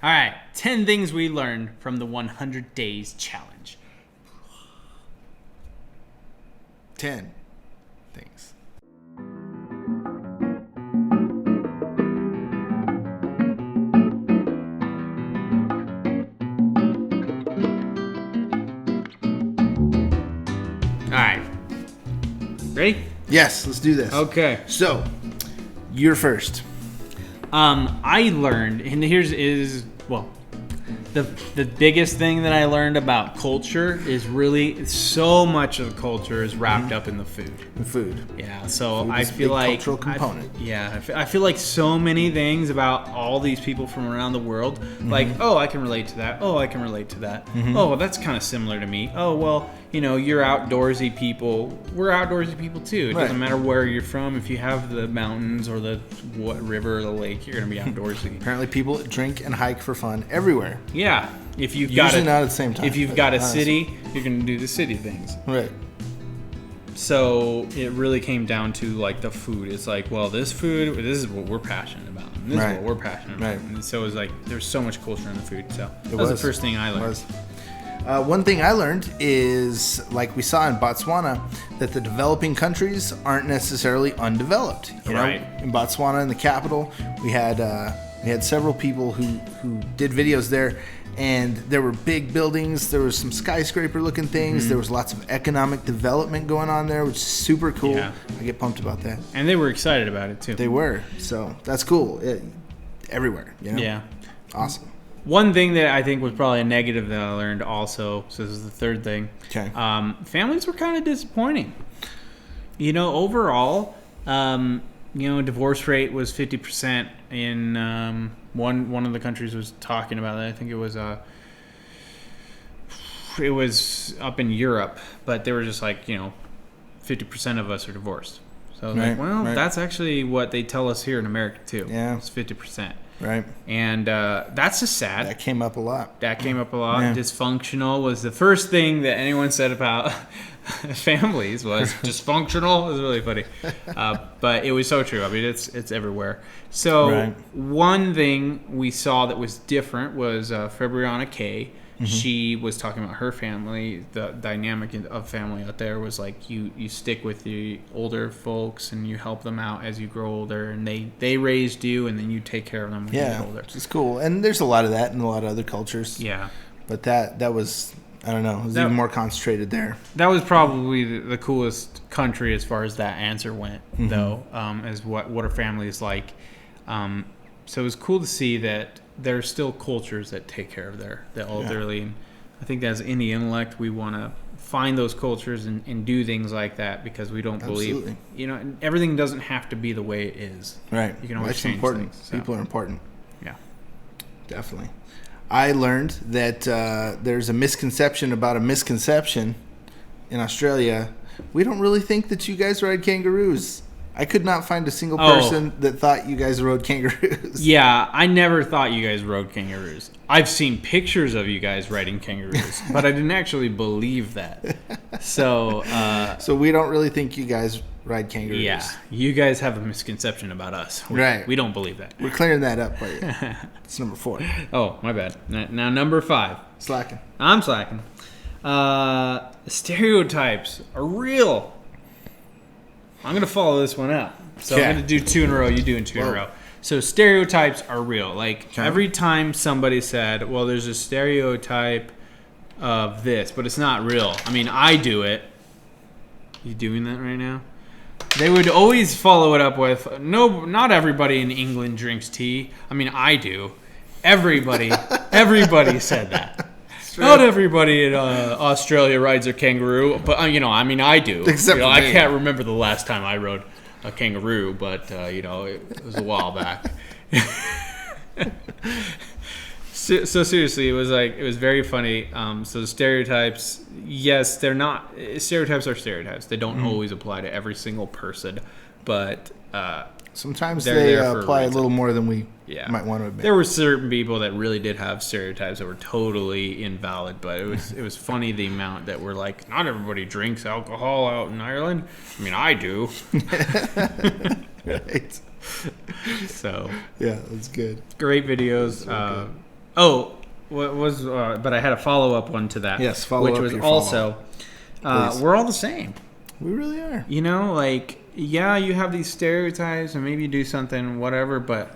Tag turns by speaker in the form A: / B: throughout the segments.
A: All right, 10 things we learned from the 100 Days Challenge.
B: 10 things.
A: All right. Ready?
B: Yes, let's do this.
A: Okay.
B: So, you're first.
A: I learned, and the biggest thing that I learned about culture is really so much of the culture is wrapped up in the food.
B: Food.
A: Yeah, so
B: Food
A: I
B: is a
A: feel
B: big
A: like
B: cultural component.
A: I feel like so many things about all these people from around the world. Like, oh, I can relate to that. Oh, I can relate to that. Oh, well, that's kind of similar to me. Oh, well, you're outdoorsy people. We're outdoorsy people too. It doesn't matter where you're from. If you have the mountains or the river or the lake, you're gonna be outdoorsy.
B: Apparently, people drink and hike for fun everywhere.
A: Yeah, if you've
B: Usually not at the same time.
A: If you've got a city, you're gonna do the city things.
B: Right.
A: So it really came down to like the food. It's like, well, this is what we're passionate about. And this is what we're passionate about. And so it was like there's so much culture in the food. So that was the first thing I learned.
B: One thing I learned is, like we saw in Botswana, that the developing countries aren't necessarily undeveloped. You know, in Botswana, in the capital, we had several people who did videos there, and there were big buildings. There was some skyscraper-looking things. There was lots of economic development going on there, which is super cool.
A: Yeah.
B: I get pumped about that.
A: And they were excited about it too.
B: They were, so that's cool. Everywhere,
A: Yeah.
B: Awesome.
A: One thing that I think was probably a negative that I learned also, so this is the third thing.
B: Okay.
A: Families were kind of disappointing. Overall, divorce rate was 50% in one of the countries was talking about that. I think it was up in Europe, but they were just like, 50% of us are divorced. So I was like, well, that's actually what they tell us here in America too. Yeah. It's 50%.
B: Right.
A: And that's just sad.
B: That came up a lot.
A: Yeah. Dysfunctional was the first thing that anyone said about families was dysfunctional. It was really funny. But it was so true. I mean, it's everywhere. So one thing we saw that was different was Fabriana Kay. She was talking about her family. The dynamic of family out there was like you stick with the older folks and you help them out as you grow older, and they raised you, and then you take care of them when you get older.
B: It's cool. And there's a lot of that in a lot of other cultures. Yeah. But that was, I don't know, it was even more concentrated there.
A: That was probably the coolest country as far as that answer went, though, as what a family is like. So it was cool to see that there are still cultures that take care of the elderly. And I think as in the Intellect, we want to find those cultures and do things like that because we don't believe, everything doesn't have to be the way it is.
B: Right.
A: You can always change
B: important.
A: things. So.
B: People are important.
A: Yeah.
B: Definitely. I learned that there's a misconception about a misconception in Australia. We don't really think that you guys ride kangaroos. I could not find a single person that thought you guys rode kangaroos.
A: Yeah, I never thought you guys rode kangaroos. I've seen pictures of you guys riding kangaroos, but I didn't actually believe that. So
B: we don't really think you guys ride kangaroos.
A: Yeah, you guys have a misconception about us. We don't believe that.
B: We're clearing that up for you. It's number 4.
A: Oh, my bad. Now number 5.
B: Slacking.
A: I'm slacking. Stereotypes are real. I'm going to follow this one up. So I'm going to do 2 in a row. You do 2 in a row. So stereotypes are real. Like every time somebody said, well, there's a stereotype of this, but it's not real. I mean, I do it. You doing that right now? They would always follow it up with, no, not everybody in England drinks tea. I mean, I do. Everybody said that. Not everybody in Australia rides a kangaroo, but I do.
B: Except for me.
A: I can't remember the last time I rode a kangaroo, but it was a while back. So seriously, it was very funny. So the stereotypes, yes, they're not. Stereotypes are stereotypes. They don't always apply to every single person, but
B: sometimes they apply a little more than we might want to admit.
A: There were certain people that really did have stereotypes that were totally invalid, but it was funny the amount that were like, not everybody drinks alcohol out in Ireland. I mean, I do.
B: Right.
A: So
B: yeah, that's good.
A: Great videos. Oh, what was? But I had a follow-up one to that.
B: Yes, follow
A: which
B: up
A: was
B: your
A: also,
B: Please.
A: we're all the same.
B: We really are.
A: You know, like, yeah, you have these stereotypes, and maybe you do something, whatever. But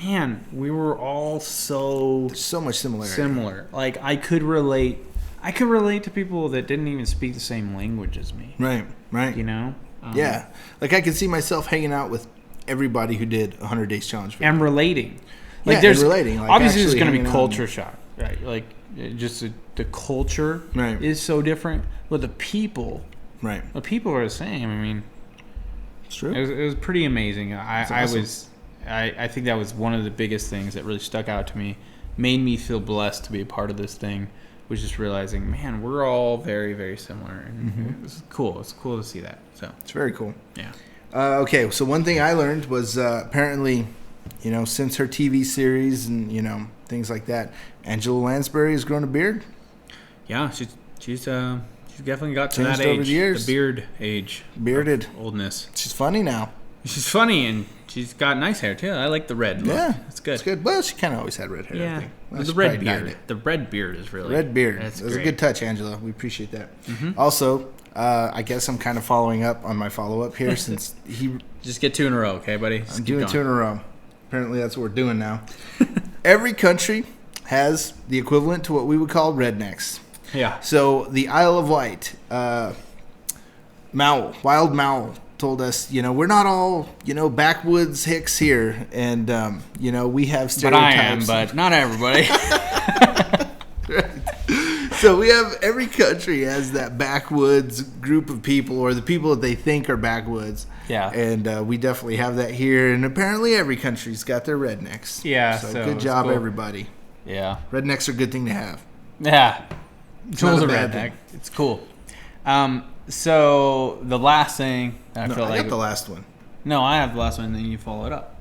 A: man, we were all
B: There's so much similarity.
A: similar. Like, I could relate to people that didn't even speak the same language as me.
B: Right.
A: You know?
B: Yeah. Like, I could see myself hanging out with everybody who did 100 Days Challenge.
A: And relating. Like,
B: Yeah,
A: there's
B: and relating. Like,
A: obviously there's
B: actually
A: going to be
B: hanging out.
A: culture shock, right? Like, just the culture
B: Right.
A: is so different, but the people
B: Right.
A: are the same. I mean,
B: It's true.
A: it was pretty amazing.
B: awesome.
A: I think that was one of the biggest things that really stuck out to me, made me feel blessed to be a part of this thing. Was just realizing, man, we're all very, very similar, and it's cool. It's cool to see that. So
B: It's very cool.
A: yeah.
B: Okay, so one thing I learned was apparently, since her TV series and, things like that, Angela Lansbury has grown a beard.
A: Yeah, she's definitely got to
B: Changed
A: that age,
B: over the years.
A: beard age,
B: Bearded.
A: oldness.
B: She's funny now.
A: She's funny, and she's got nice hair too. I like the red look.
B: Yeah.
A: it's good.
B: It's good. Well, she kind of always had red hair, I
A: Yeah,
B: think. Well,
A: the
B: she
A: red
B: probably dyed
A: beard.
B: it.
A: The red beard is really
B: Red beard.
A: That's
B: It was
A: great.
B: a good touch, Angela. We appreciate that. Also, I guess I'm kind of following up on my follow-up here since
A: Just get 2 in a row, okay, buddy? Just
B: I'm
A: keep
B: doing
A: going.
B: 2 in a row. Apparently, that's what we're doing now. Every country has the equivalent to what we would call rednecks.
A: Yeah.
B: So the Isle of Wight, Wild Mowl told us, we're not all, backwoods hicks here, and we have
A: But I am,
B: stereotypes.
A: but not everybody.
B: So we have every country has that backwoods group of people, or the people that they think are backwoods.
A: Yeah.
B: And we definitely have that here, and apparently every country's got their rednecks.
A: Yeah,
B: So
A: so
B: good
A: it's
B: job,
A: cool.
B: everybody.
A: Yeah.
B: Rednecks are a good thing to have.
A: Yeah.
B: not
A: Tools
B: a
A: are
B: bad
A: redneck.
B: thing.
A: It's cool. So the last thing that I feel
B: I
A: like
B: got the last one.
A: No, I have the last one, and then you follow it up.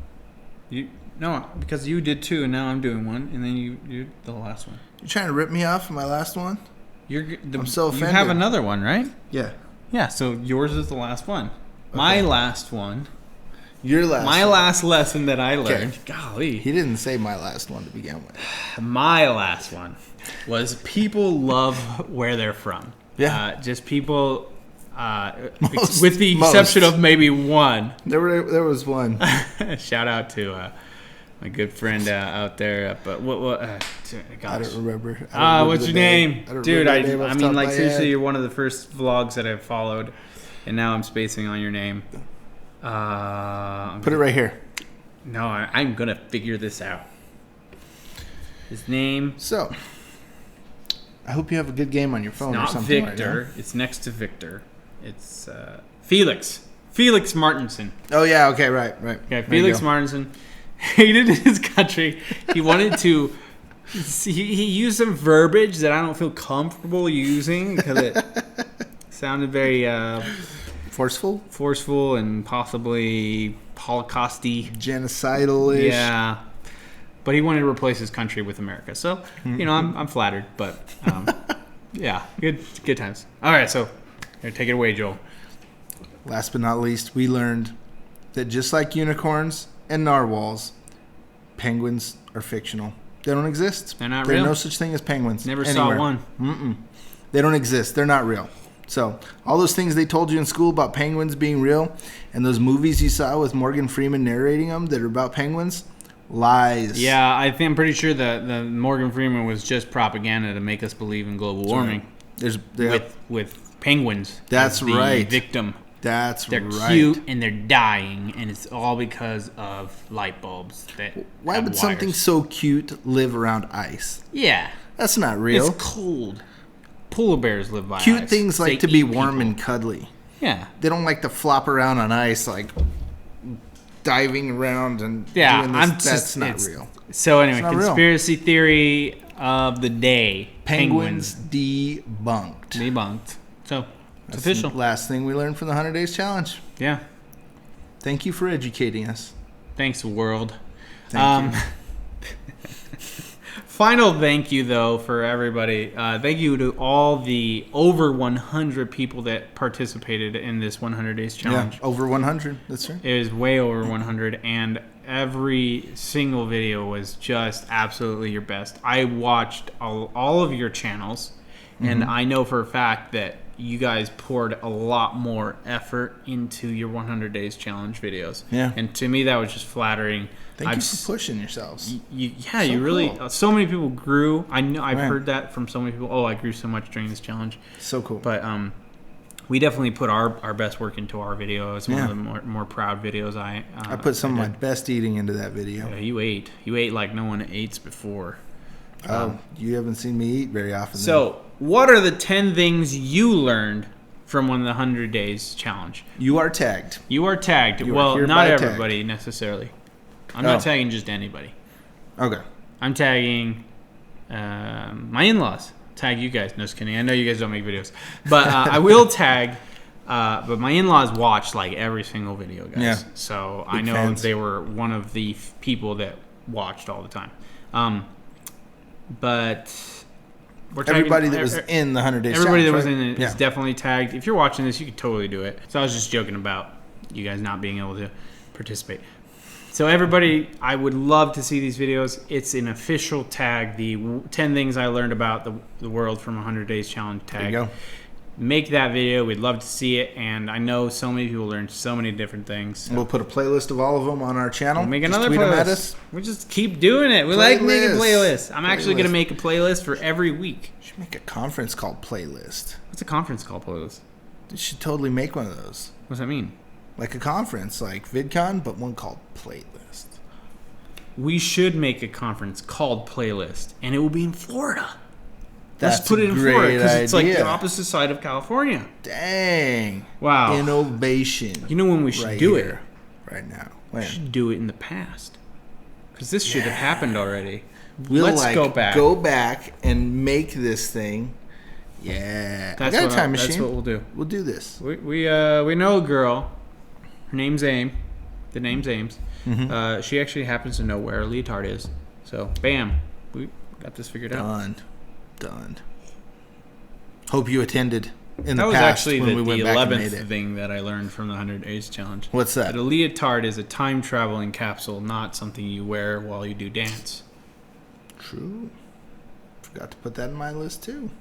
A: Because you did 2, and now I'm doing 1, and then you did the last one.
B: You trying to rip me off of my last one? I'm so
A: You
B: offended.
A: have another one, right?
B: Yeah.
A: Yeah. So yours is the last one. My last one.
B: Your last
A: My
B: one.
A: last lesson that I learned. Golly.
B: He didn't say my last one to begin with.
A: My last one was people love where they're from.
B: Yeah.
A: Just people,
B: Most-
A: with the exception of maybe one.
B: There was one.
A: Shout out to my good friend out there. But what? Gosh.
B: I don't remember.
A: What's your name, dude? I
B: mean,
A: mean, like seriously, you're one of the first vlogs that I've followed, and now I'm spacing on your name.
B: Put it right here.
A: No, I'm gonna figure this out. His name.
B: So, I hope you have a good game on your phone or
A: Not
B: something.
A: Victor. It's next to Victor. It's Felix. Felix Martinson.
B: Oh yeah. Okay. Right.
A: Okay,
B: There you
A: Felix
B: go.
A: Martinson hated his country. He wanted to. He used some verbiage that I don't feel comfortable using because it sounded very forceful and possibly Holocausty.
B: Genocidal-ish.
A: Yeah. But he wanted to replace his country with America. So, I'm flattered, but yeah, good times. All right, so here, take it away, Joel.
B: Last but not least, we learned that just like unicorns and narwhals, penguins are fictional. They don't exist.
A: They're not
B: There's
A: real.
B: no such thing as penguins.
A: Never
B: anywhere.
A: saw one.
B: Mm-mm. They don't exist. They're not real. So all those things they told you in school about penguins being real, and those movies you saw with Morgan Freeman narrating them that are about penguins, lies.
A: Yeah, I'm pretty sure that the Morgan Freeman was just propaganda to make us believe in global warming. With penguins.
B: That's
A: as the
B: right.
A: Victim. They're
B: right.
A: cute and they're dying, and it's all because of light bulbs.
B: Why
A: have
B: would
A: wires.
B: something so cute live around ice?
A: Yeah,
B: That's not real.
A: it's cold. Polar bears live by
B: Cute
A: ice.
B: things like
A: They
B: to be
A: eat
B: warm
A: people.
B: and cuddly.
A: Yeah.
B: They don't like to flop around on ice like diving around and
A: Yeah,
B: doing this.
A: I'm
B: That's
A: just
B: not
A: it's-
B: real.
A: So anyway,
B: not real.
A: conspiracy theory of the day:
B: Penguins debunked.
A: debunked. So it's
B: That's
A: official.
B: the last thing we learned from the 100 Days Challenge.
A: Yeah.
B: Thank you for educating us.
A: Thanks, world.
B: Thank you.
A: Final thank you, though, for everybody. Thank you to all the over 100 people that participated in this 100 Days Challenge.
B: Yeah, over 100. That's right.
A: It was way over 100, and every single video was just absolutely your best. I watched all of your channels, and I know for a fact that you guys poured a lot more effort into your 100 Days Challenge videos.
B: Yeah.
A: And to me, that was just flattering.
B: Thank you for pushing yourselves.
A: You really...
B: Cool.
A: So many people grew. I know I've heard that from so many people. Oh, I grew so much during this challenge.
B: So cool.
A: But we definitely put our best work into our video. It's one of the more proud videos I
B: put some of my best eating into that video.
A: Yeah, you ate like no one ate before.
B: You haven't seen me eat very often.
A: So, what are the 10 things you learned from one of the 100 Days Challenge?
B: You are tagged.
A: You are tagged. Well, not everybody necessarily. I'm not tagging just anybody.
B: Okay.
A: I'm tagging my in-laws. Tag you guys. No, just kidding. I know you guys don't make videos. But I will tag... but my in-laws watch like every single video, guys. Yeah. So I know fans. They were one of the people that watched all the time. But we're tagging,
B: everybody that was in the 100 Days
A: everybody
B: Challenge,
A: that was in it is definitely tagged. If you're watching this, you could totally do it. So I was just joking about you guys not being able to participate. So everybody, I would love to see these videos. It's an official tag, the 10 things I learned about the world from 100 Days Challenge tag.
B: There you go.
A: Make that video. We'd love to see it. And I know so many people learned so many different things. So.
B: We'll put a playlist of all of them on our channel.
A: We'll make another playlist. We just keep doing it. We like making playlists. I'm actually going to make a playlist for every week.
B: You should make a conference called Playlist.
A: What's a conference called Playlist?
B: You should totally make one of those.
A: What's that mean?
B: Like a conference, like VidCon, but one called Playlist.
A: We should make a conference called Playlist, and it will be in Florida.
B: That's
A: Let's put it in Florida because it's like the opposite side of California.
B: Dang.
A: Wow.
B: Innovation.
A: You know when we should do it?
B: Right now.
A: When? We should do it in the past. Because this should have happened already.
B: Let's go back and make this thing. Yeah.
A: That's
B: I got a time machine.
A: That's what we'll do.
B: We'll do this.
A: We know a girl. Her name's Ames. The name's Ames. Mm-hmm. She actually happens to know where a leotard is. So, bam. We got this figured out.
B: Done. Hope you attended in the past.
A: That was actually
B: when we
A: the
B: went back
A: 11th thing that I learned from the 100 Days Challenge.
B: What's that?
A: A leotard is a time-traveling capsule, not something you wear while you do dance.
B: True. Forgot to put that in my list, too.